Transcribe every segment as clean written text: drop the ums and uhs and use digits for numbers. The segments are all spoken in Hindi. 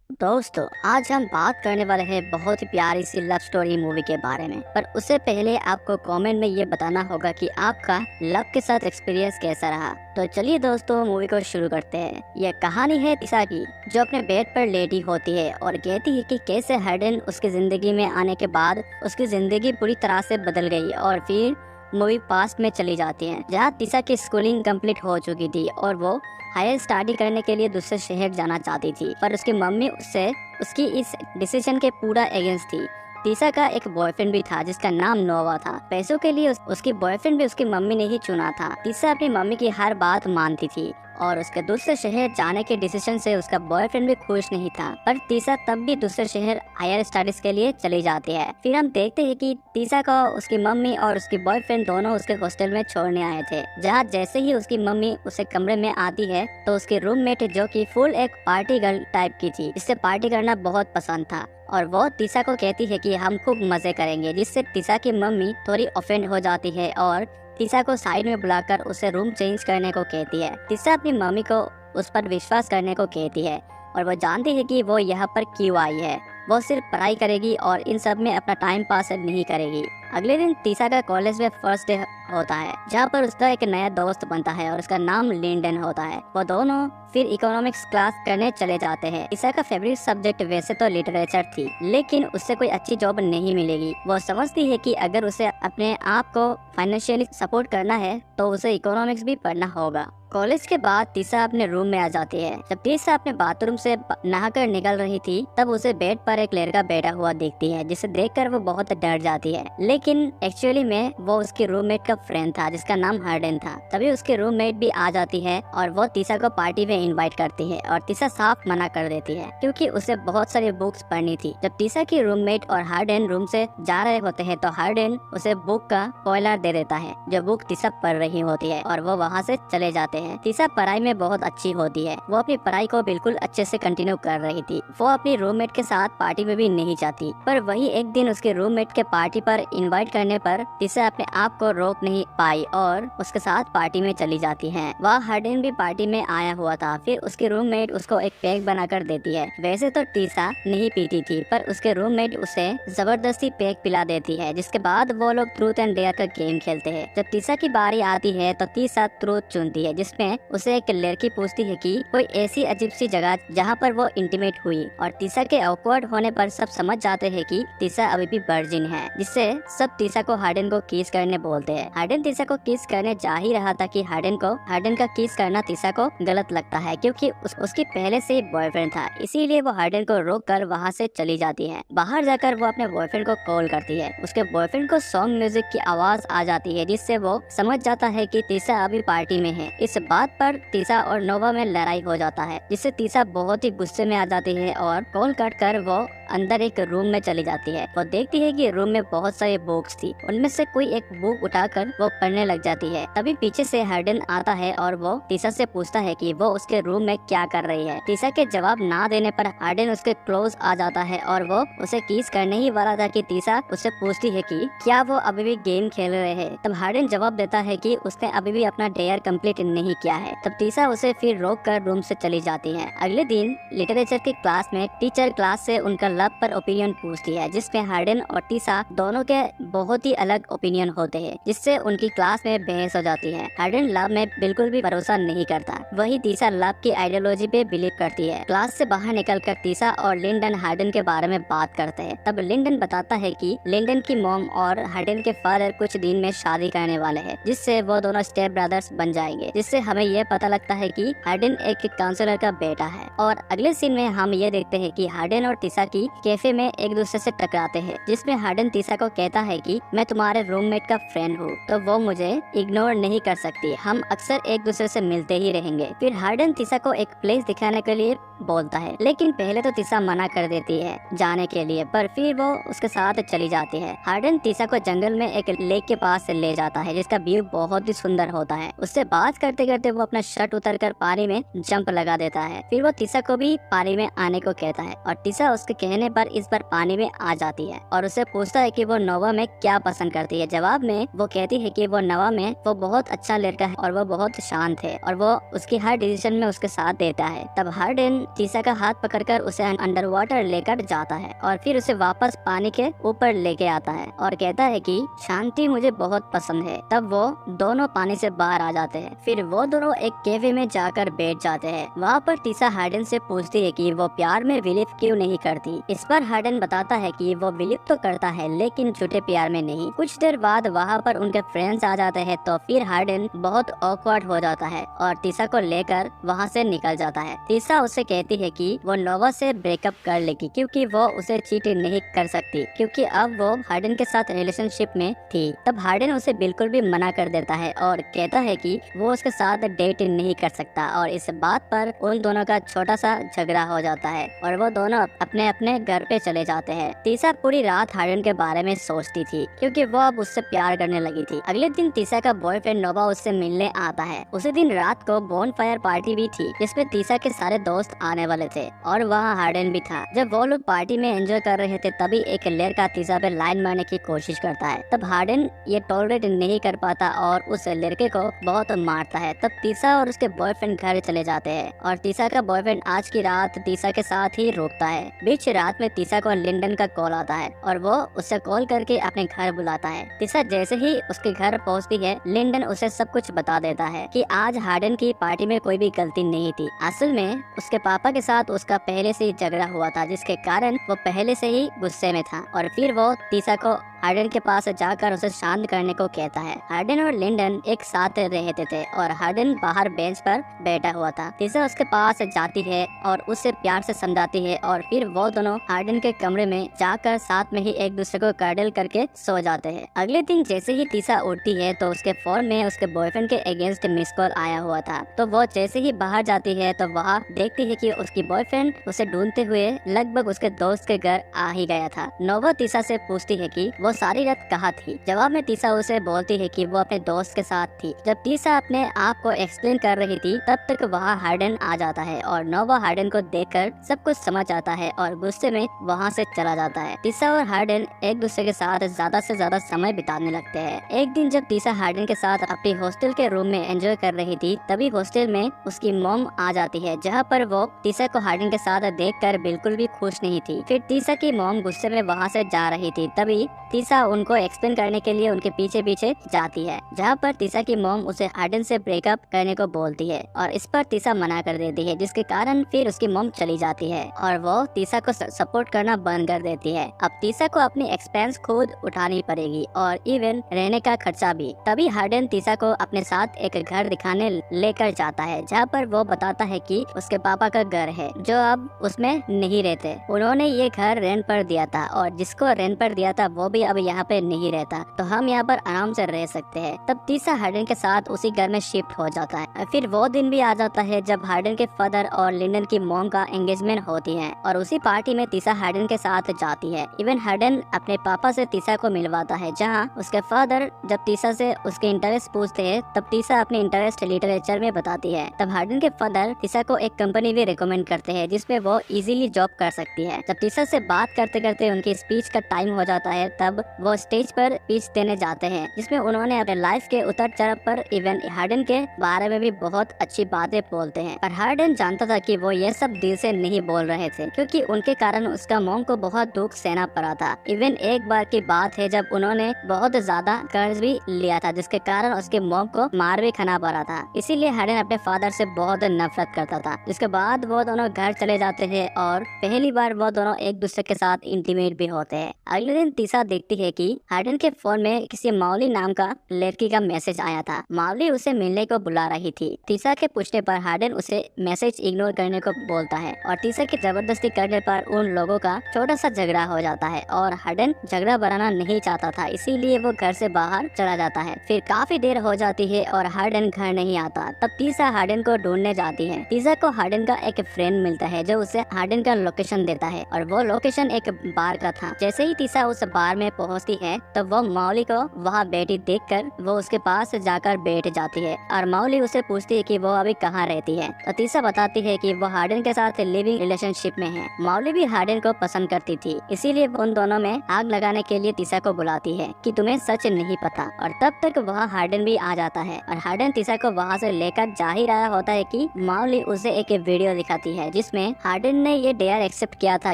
दोस्तों, आज हम बात करने वाले हैं बहुत ही प्यारी सी लव स्टोरी मूवी के बारे में। पर उससे पहले आपको कमेंट में ये बताना होगा कि आपका लव के साथ एक्सपीरियंस कैसा रहा। तो चलिए दोस्तों, मूवी को शुरू करते हैं। यह कहानी है तिशा की, जो अपने बेड पर लेटी होती है और कहती है कि कैसे हरडेन उसकी जिंदगी में आने के बाद उसकी जिंदगी पूरी तरह से बदल गई। और फिर मूवी पास्ट में चली जाती है, जहाँ तिशा की स्कूलिंग कंप्लीट हो चुकी थी और वो हायर स्टडी करने के लिए दूसरे शहर जाना चाहती थी। पर उसकी मम्मी उससे उसकी इस डिसीजन के पूरा अगेंस्ट थी। तिशा का एक बॉयफ्रेंड भी था जिसका नाम नोवा था। पैसों के लिए उसकी बॉयफ्रेंड भी उसकी मम्मी ने ही चुना था। तिशा अपनी मम्मी की हर बात मानती थी और उसके दूसरे शहर जाने के डिसीजन से उसका बॉयफ्रेंड भी खुश नहीं था। पर तिशा तब भी दूसरे शहर हायर स्टडीज के लिए चली जाती है। फिर हम देखते हैं कि तिशा को उसकी मम्मी और उसकी बॉयफ्रेंड दोनों उसके हॉस्टल में छोड़ने आए थे, जहाँ जैसे ही उसकी मम्मी उसे कमरे में आती है तो उसकी रूममेट, जो कि फुल एक पार्टी गर्ल टाइप की थी, जिससे पार्टी करना बहुत पसंद था, और वो तिशा को कहती है कि हम खूब मजे करेंगे, जिससे तिशा की मम्मी थोड़ी ऑफेंड हो जाती है और तिशा को साइड में बुलाकर उसे रूम चेंज करने को कहती है। तिशा अपनी मम्मी को उस पर विश्वास करने को कहती है और वो जानती है कि वो यहाँ पर क्यों आई है। वो सिर्फ पढ़ाई करेगी और इन सब में अपना टाइम पास नहीं करेगी। अगले दिन तिशा का कॉलेज में फर्स्ट डे होता है, जहाँ पर उसका एक नया दोस्त बनता है और उसका नाम लिंडन होता है। वो दोनों फिर इकोनॉमिक्स क्लास करने चले जाते हैं। तिशा का फेवरेट सब्जेक्ट वैसे तो लिटरेचर थी, लेकिन उससे कोई अच्छी जॉब नहीं मिलेगी। वो समझती है कि अगर उसे अपने आप को फाइनेंशियली सपोर्ट करना है तो उसे इकोनॉमिक्स भी पढ़ना होगा। कॉलेज के बाद तिशा अपने रूम में आ जाती है। जब तिशा अपने बाथरूम से नहाकर निकल रही थी, तब उसे बेड पर एक लड़का बैठा हुआ देखती है, जिसे देखकर वो बहुत डर जाती है। लेकिन एक्चुअली में वो उसके रूममेट का फ्रेंड था, जिसका नाम हरडेन था। तभी उसके रूममेट भी आ जाती है और वो तिशा को पार्टी में इनवाइट करती है, और तिशा साफ मना कर देती है क्योंकि उसे बहुत सारी बुक्स पढ़नी थी। जब तिशा की रूममेट और हरडेन रूम से जा रहे होते हैं तो हरडेन उसे बुक का स्पॉइलर दे देता है, जो बुक तिशा पढ़ रही होती है, और वो वहाँ से चले जाते हैं। तिशा पढ़ाई में बहुत अच्छी होती है। वो अपनी पढ़ाई को बिल्कुल अच्छे से कंटिन्यू कर रही थी। वो अपनी रूममेट के साथ पार्टी में भी नहीं जाती। पर वही एक दिन उसके रूममेट के पार्टी पर इनवाइट करने पर तिशा अपने आप को रोक नहीं पाई और उसके साथ पार्टी में चली जाती है। वह हरडेन भी पार्टी में आया हुआ था। फिर उसके रूममेट उसको एक पैक बनाकर देती है। वैसे तो तिशा नहीं पीती थी, पर उसके रूममेट उसे जबरदस्ती पैक पिला देती है, जिसके बाद वो लोग ट्रूथ एंड डेयर का गेम खेलते हैं। जब तिशा की बारी आती है तो तिशा ट्रूथ चुनती है, जिसमें उसे एक लड़की पूछती है कि कोई ऐसी अजीब सी जगह जहाँ पर वो इंटीमेट हुई, और तिशा के ऑकवर्ड होने पर सब समझ जाते हैं कि तिशा अभी भी वर्जिन है, जिससे सब तिशा को हरडेन को किस करने बोलते हैं। हरडेन तिशा को किस करने जा ही रहा था कि हरडेन का किस करना तिशा को गलत लगता है, क्योंकि उसकी पहले से ही बॉयफ्रेंड था। इसीलिए वो हरडेन को रोक कर वहाँ से चली जाती है। बाहर जाकर वो अपने बॉयफ्रेंड को कॉल करती है। उसके बॉयफ्रेंड को सॉन्ग म्यूजिक की आवाज आ जाती है, जिससे वो समझ जाता है कि तिशा अभी पार्टी में है। इस बात पर तिशा और नोवा में लड़ाई हो जाता है, जिससे तिशा बहुत ही गुस्से में आ जाती है और कॉल काट कर वो अंदर एक रूम में चली जाती है। वो देखती है कि रूम में बहुत सारी बुक्स थी। उनमें से कोई एक बुक उठाकर वो पढ़ने लग जाती है। तभी पीछे से हरडेन आता है और वो तिशा से पूछता है कि वो उसके रूम में क्या कर रही है। तिशा के जवाब ना देने पर हरडेन उसके क्लोज आ जाता है और वो उसे किस करने ही वाला था कि तिशा उससे पूछती है कि क्या वो अभी भी गेम खेल रहे हैं। तब हरडेन जवाब देता है कि उसने अभी भी अपना डेयर कंप्लीट नहीं किया है। तब तिशा उसे फिर रोक कर रूम से चली जाती है। अगले दिन लिटरेचर की क्लास में टीचर क्लास से उनका लव पर ओपिनियन पूछती है, जिसमें हरडेन और तिशा दोनों के बहुत ही अलग ओपिनियन होते हैं, जिससे उनकी क्लास में बहस हो जाती है। हरडेन लव में बिल्कुल भी भरोसा नहीं करता, वही तिशा लव की आइडियोलॉजी पे बिलीव करती है। क्लास से बाहर निकलकर तिशा और लिंडन हरडेन के बारे में बात करते हैं। तब लिंडन बताता है कि लिंडन की मॉम और हरडेन के फादर कुछ दिन में शादी करने वाले हैं, जिससे वो दोनों स्टेप ब्रदर्स बन जाएंगे। जिससे हमें यह पता लगता है कि हरडेन एक काउंसलर का बेटा है। और अगले सीन में हम ये देखते हैं कि हरडेन और तिशा की कैफे में एक दूसरे से टकराते हैं, जिसमें हरडेन तिशा को कहता है कि मैं तुम्हारे रूममेट का फ्रेंड हूँ, तो वो मुझे इग्नोर नहीं कर सकती, हम अक्सर एक दूसरे से मिलते ही रहेंगे। फिर हरडेन तिशा को एक प्लेस दिखाने के लिए बोलता है, लेकिन पहले तो तिशा मना कर देती है जाने के लिए, पर फिर वो उसके साथ चली जाती है। हरडेन तिशा को जंगल में एक लेक के पास से ले जाता है, जिसका व्यू बहुत ही सुंदर होता है। उससे बात करते करते वो अपना शर्ट उतारकर पानी में जंप लगा देता है। फिर वो तिशा को भी पानी में आने को कहता है और तिशा उसके कहने पर इस बार पानी में आ जाती है और उससे पूछता है कि वो नोवा में क्या पसंद करती है। जवाब में वो कहती है कि वो नवा में वो बहुत अच्छा लड़का है और वो बहुत शांत है और वो उसकी हर डिसीजन में उसके साथ देता है। तब हार्डन तीसा का हाथ पकड़कर उसे अंडर वाटर लेकर जाता है और फिर उसे वापस पानी के ऊपर लेके आता है और कहता है कि शांति मुझे बहुत पसंद है। तब वो दोनों पानी से बाहर आ जाते हैं। फिर वो दोनों एक कैफे में जाकर बैठ जाते हैं। वहाँ पर तीसा हार्डन से पूछती है कि वो प्यार में बिलीव क्यों नहीं करती। इस पर हार्डन बताता है कि वो बिलीव तो करता है लेकिन झूठे प्यार में नहीं। कुछ देर बाद वहाँ पर उनके फ्रेंड्स आ जाते हैं तो फिर हार्डन बहुत ऑकवर्ड हो जाता है और तीसा को लेकर वहाँ से निकल जाता है। तीसा उससे कहती है कि वो नोवा से ब्रेकअप कर लेगी क्योंकि वो उसे चीट नहीं कर सकती क्योंकि अब वो हार्डन के साथ रिलेशनशिप में थी। तब हार्डन उसे बिल्कुल भी मना कर देता है और कहता है कि वो उसके साथ डेट नहीं कर सकता और इस बात पर उन दोनों का छोटा सा झगड़ा हो जाता है और वो दोनों अपने अपने घर पे चले जाते हैं। तीसा पूरी रात हार्डन के बारे में सोचती थी क्योंकि वो अब उससे प्यार करने लगी थी। अगले दिन तीसा का बॉयफ्रेंड नोवा उससे मिलने आता है। उसी दिन रात को बोन फायर पार्टी भी थी जिसमें तीसा के सारे दोस्त आने वाले थे और वहाँ हार्डन भी था। जब वो लोग पार्टी में एंजॉय कर रहे थे तभी एक लड़का तीसा पे लाइन मारने की कोशिश करता है। तब हार्डन ये टॉलरेट नहीं कर पाता और उस लड़के को बहुत मारता है। तब तीसा और उसके बॉयफ्रेंड घर चले जाते हैं और तीसा का बॉयफ्रेंड आज की रात तीसा के साथ ही रुकता है। बीच रात में तीसा को लिंडन का कॉल आता है और वो उसे कॉल करके अपने घर बुलाता है। तीसा जैसे ही उसके घर पहुंचती है लिंडन उसे सब कुछ बता देता है कि आज हार्डन की पार्टी में कोई भी गलती नहीं थी। असल में उसके पापा के साथ उसका पहले से ही झगड़ा हुआ था जिसके कारण वो पहले से ही गुस्से में था और फिर वो तीसा को हार्डन के पास जाकर उसे शांत करने को कहता है। हार्डन और लिंडन एक साथ रहते थे और हार्डन बाहर बेंच पर बैठा हुआ था। तीसा उसके पास जाती है और उसे प्यार से समझाती है और फिर वो दोनों हार्डन के कमरे में जाकर साथ में ही एक दूसरे को कडल करके सो जाते हैं। अगले दिन जैसे ही तीसा उठती है तो उसके फोन में उसके बॉयफ्रेंड के अगेंस्ट मिस कॉल आया हुआ था। तो वो जैसे ही बाहर जाती है तो वहाँ देखती है कि उसकी बॉयफ्रेंड उसे ढूंढते हुए लगभग उसके दोस्त के घर आ ही गया था। नोवा तीसा से पूछती है कि वो सारी रात कहाँ थी। जवाब में तीसा उसे बोलती है कि वो अपने दोस्त के साथ थी। जब तीसा अपने आप को एक्सप्लेन कर रही थी तब तक वहाँ हार्डन आ जाता है और नोवा हार्डन को देखकर सब कुछ समझ आता है और गुस्से में वहाँ से चला जाता है। तीसा और हार्डन एक दूसरे के साथ ज्यादा से ज्यादा समय बिताने लगते हैं। एक दिन जब तीसा हार्डन के साथ अपनी हॉस्टल के रूम में एंजॉय कर रही थी तभी हॉस्टल में उसकी मॉम आ जाती है जहाँ पर वो तीसा को हार्डन के साथ देखकर बिल्कुल भी खुश नहीं थी। फिर तीसा की मॉम गुस्से में वहाँ से जा रही थी तभी तीसा उनको एक्सप्लेन करने के लिए उनके पीछे पीछे जाती है जहाँ पर तीसा की मॉम उसे हार्डन से ब्रेकअप करने को बोलती है और इस पर तीसा मना कर देती है जिसके कारण फिर उसकी मॉम चली जाती है और वो तीसा को सपोर्ट करना बंद कर देती है। अब तीसा को अपनी एक्सपेंस खुद उठानी पड़ेगी और इवन रहने का खर्चा भी। तभी हार्डन तीसा को अपने साथ एक घर दिखाने लेकर जाता है जहाँ पर वो बताता है कि उसके पापा का घर है जो अब उसमें नहीं रहते। उन्होंने ये घर रेंट पर दिया था और जिसको रेंट पर दिया था वो भी अब यहाँ पे नहीं रहता तो हम यहाँ पर आराम से रह सकते हैं। तब तीसा हार्डन के साथ उसी घर में शिफ्ट हो जाता है। फिर वो दिन भी आ जाता है जब हार्डन के फादर और लिंडन की मॉम का एंगेजमेंट होती है और उसी पार्टी में तीसा हार्डन के साथ जाती है। इवन हार्डन अपने पापा से तीसा को मिलवाता है जहाँ उसके फादर जब तीसा से उसके इंटरेस्ट पूछते हैं तब तीसा अपने इंटरेस्ट लिटरेचर में बताती है। तब हार्डन के फादर तीसा को एक कंपनी भी रिकमेंड करते हैं जिसमें वो इजीली जॉब कर सकती है। जब तीसा से बात करते करते उनकी स्पीच का टाइम हो जाता है तब वो स्टेज पर स्पीच देने जाते हैं जिसमें उन्होंने अपने लाइफ के उतर चढ़ाव पर इवन हार्डन के बारे में भी बहुत अच्छी बातें बोलते हैं। पर हार्डन जानता था कि वो ये सब दिल से नहीं बोल रहे थे क्योंकि उनके कारण उसका मॉम को बहुत दुख सहना पड़ा था। इवन एक बार की बात है जब उन्होंने बहुत ज्यादा कर्ज भी लिया था जिसके कारण उसके मॉम को मार भी खाना पड़ा था। इसीलिए हार्डन अपने फादर से बहुत नफरत करता था। जिसके बाद वो दोनों घर चले जाते हैं और पहली बार वो दोनों एक दूसरे के साथ इंटीमेट भी होते हैं। अगले दिन तीसा देखती है कि हार्डन के फोन में किसी माउली नाम का लड़की का मैसेज आया था। माउली उसे मिलने को बुला रही थी। तीसा के पूछने पर हार्डन उसे मैसेज इग्नोर करने को बोलता है और तीसा की जबरदस्ती करने पर उन लोगों का छोटा सा झगड़ा हो जाता है और हार्डन झगड़ा बढ़ाना नहीं चाहता था इसीलिए वो घर से बाहर चला जाता है। फिर काफी देर हो जाती है और हार्डन घर नहीं आता। तब तीसा हार्डन को ढूंढने जाती है। तीसा को हार्डन का एक फ्रेंड मिलता है जो उसे हार्डन का लोकेशन देता है और वो लोकेशन एक बार का था। जैसे ही तीसा उस बार में पहुंचती है तो वो मौली को वहाँ बैठी देखकर वो उसके पास जाकर बैठ जाती है और मौली उसे पूछती है कि वो अभी कहाँ रहती है। तो तीसा बताती है कि वो हार्डन के साथ लिविंग रिलेशनशिप में है। मौली भी हार्डन को पसंद करती थी, इसीलिए वो उन दोनों में आग लगाने के लिए तीसा को बुलाती है कि तुम्हें सच नहीं पता। और तब तक वहाँ हार्डन भी आ जाता है और हार्डन तीसा को वहाँ से लेकर जा ही रहा होता है कि मौली उसे एक वीडियो दिखाती है जिसमें हार्डन ने ये डेयर एक्सेप्ट किया था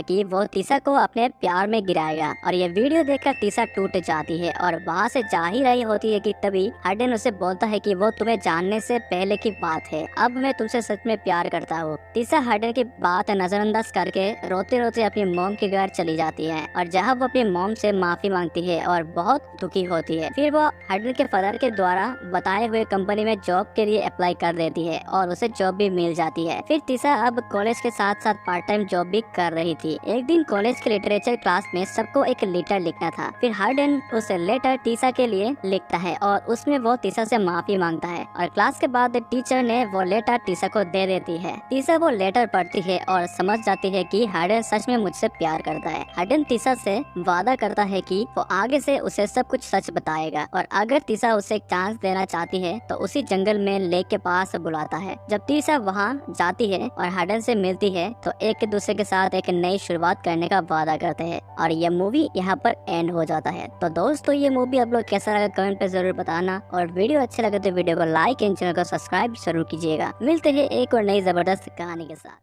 कि वो तीसा को अपने प्यार में गिराएगा। और ये वीडियो देखकर तीसा टूट जाती है और वहाँ से जा ही रही होती है कि तभी हार्डन उसे बोलता है कि वो तुम्हें जानने से पहले की बात है, अब मैं तुमसे सच में प्यार करता हूँ। तीसा हार्डन की बात नजरअंदाज करके रोते रोते अपनी मॉम के घर चली जाती है और जहाँ वो अपनी मॉम से माफी मांगती है और बहुत दुखी होती है। फिर वो हार्डन के फादर के द्वारा बताए हुए कंपनी में जॉब के लिए अप्लाई कर देती है और उसे जॉब भी मिल जाती है। फिर तीसा अब कॉलेज के साथ साथ पार्ट टाइम जॉब भी कर रही थी। एक दिन कॉलेज के लिटरेचर क्लास में सबको एक लेटर लिखना था। फिर हार्डन उस लेटर तीसा के लिए लिखता है और उसमें वो तीसा से माफी मांगता है और क्लास के बाद टीचर ने वो लेटर तीसा को दे देती है। तीसा वो लेटर पढ़ती है और समझ जाती है कि हार्डन सच में मुझसे प्यार करता है। हार्डन तीसा से वादा करता है कि वो आगे से उसे सब कुछ सच बताएगा और अगर तीसा उसे एक चांस देना चाहती है तो उसी जंगल में लेक के पास बुलाता है। जब तीसा वहाँ जाती है और हार्डन से मिलती है तो एक दूसरे के साथ एक नई शुरुआत करने का वादा करते हैं और ये मूवी यहाँ पर एंड हो जाता है। तो दोस्तों ये मूवी आप लोग कैसा लगा कमेंट पे जरूर बताना और वीडियो अच्छे लगे तो वीडियो को लाइक एंड चैनल को सब्सक्राइब जरूर कीजिएगा। मिलते हैं एक और नई जबरदस्त कहानी के साथ।